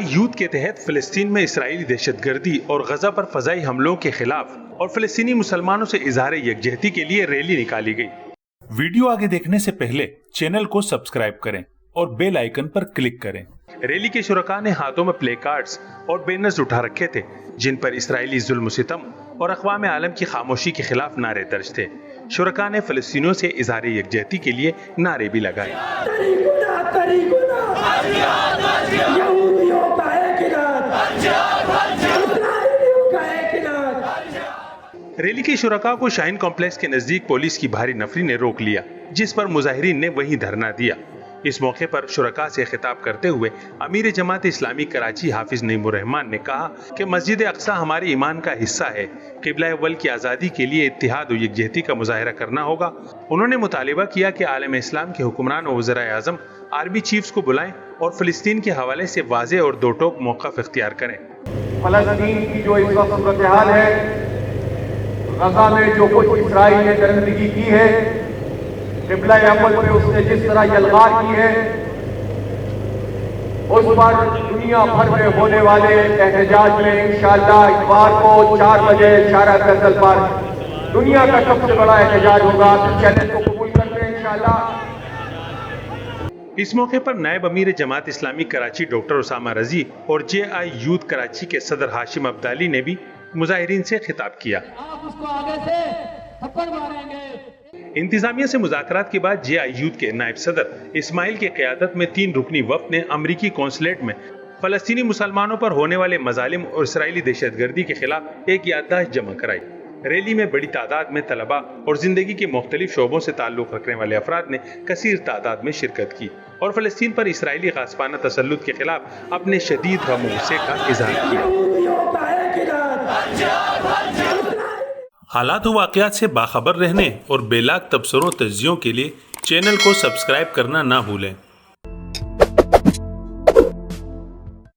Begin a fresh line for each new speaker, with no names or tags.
Youth کے تحت فلسطین میں اسرائیلی دہشت گردی اور غزہ پر فضائی حملوں کے خلاف اور فلسطینی مسلمانوں سے اظہار یکجہتی کے لیے ریلی نکالی گئی۔
ویڈیو آگے دیکھنے سے پہلے چینل کو سبسکرائب کریں اور بیل آئیکن پر کلک کریں۔
ریلی کے شرکاء نے ہاتھوں میں پلے کارڈز اور بینرز اٹھا رکھے تھے جن پر اسرائیلی ظلم و ستم اور اقوام عالم کی خاموشی کے خلاف نعرے درج تھے۔ شرکاء نے فلسطینیوں سے اظہار یکجہتی کے لیے نعرے بھی لگائے۔ ریلی کے شرکاء کو شاہین کمپلیکس کے نزدیک پولیس کی بھاری نفری نے روک لیا، جس پر مظاہرین نے وہیں دھرنا دیا۔ اس موقع پر شرکاء سے خطاب کرتے ہوئے امیر جماعت اسلامی کراچی حافظ نعیم الرحمن نے کہا کہ مسجد اقصی ہمارے ایمان کا حصہ ہے، قبلہ اول کی آزادی کے لیے اتحاد و یکجہتی کا مظاہرہ کرنا ہوگا۔ انہوں نے مطالبہ کیا کہ عالم اسلام کے حکمران و وزرائے اعظم آرمی چیفز کو بلائیں اور فلسطین کے حوالے سے واضح اور دو ٹوک موقف اختیار کریں۔
فلسطین کی جو اس وقت صورتحال ہے، غزہ میں جو کچھ اسرائیل نے درندگی کی ہے، قبلہ اول پہ اس نے جس طرح یلغار کی ہے، اس پر دنیا بھر میں ہونے والے احتجاج میں انشاءاللہ اتوار کو 4 بجے شارع فیصل پر دنیا کا سب سے بڑا احتجاج ہوگا۔ چیلنج کو قبول کرتے ہیں انشاءاللہ۔
اس موقع پر نائب امیر جماعت اسلامی کراچی ڈاکٹر اسامہ رضی اور جے آئی یوتھ کراچی کے صدر ہاشم عبدالی نے بھی مظاہرین سے خطاب کیا۔
آپ اس کو آگے سے تھپڑ ماریں گے۔
انتظامیہ سے مذاکرات کے بعد جے آئی یوتھ کے نائب صدر اسماعیل کی قیادت میں 3 رکنی وفد نے امریکی قونصلیٹ میں فلسطینی مسلمانوں پر ہونے والے مظالم اور اسرائیلی دہشت گردی کے خلاف ایک یادداشت جمع کرائی۔ ریلی میں بڑی تعداد میں طلباء اور زندگی کے مختلف شعبوں سے تعلق رکھنے والے افراد نے کثیر تعداد میں شرکت کی اور فلسطین پر اسرائیلی غاصبانہ تسلط کے خلاف اپنے شدید غم و غصے کا اظہار کیا۔
حالات و واقعات سے باخبر رہنے اور بے لاگ تبصروں و تجزیوں کے لیے چینل کو سبسکرائب کرنا نہ بھولیں۔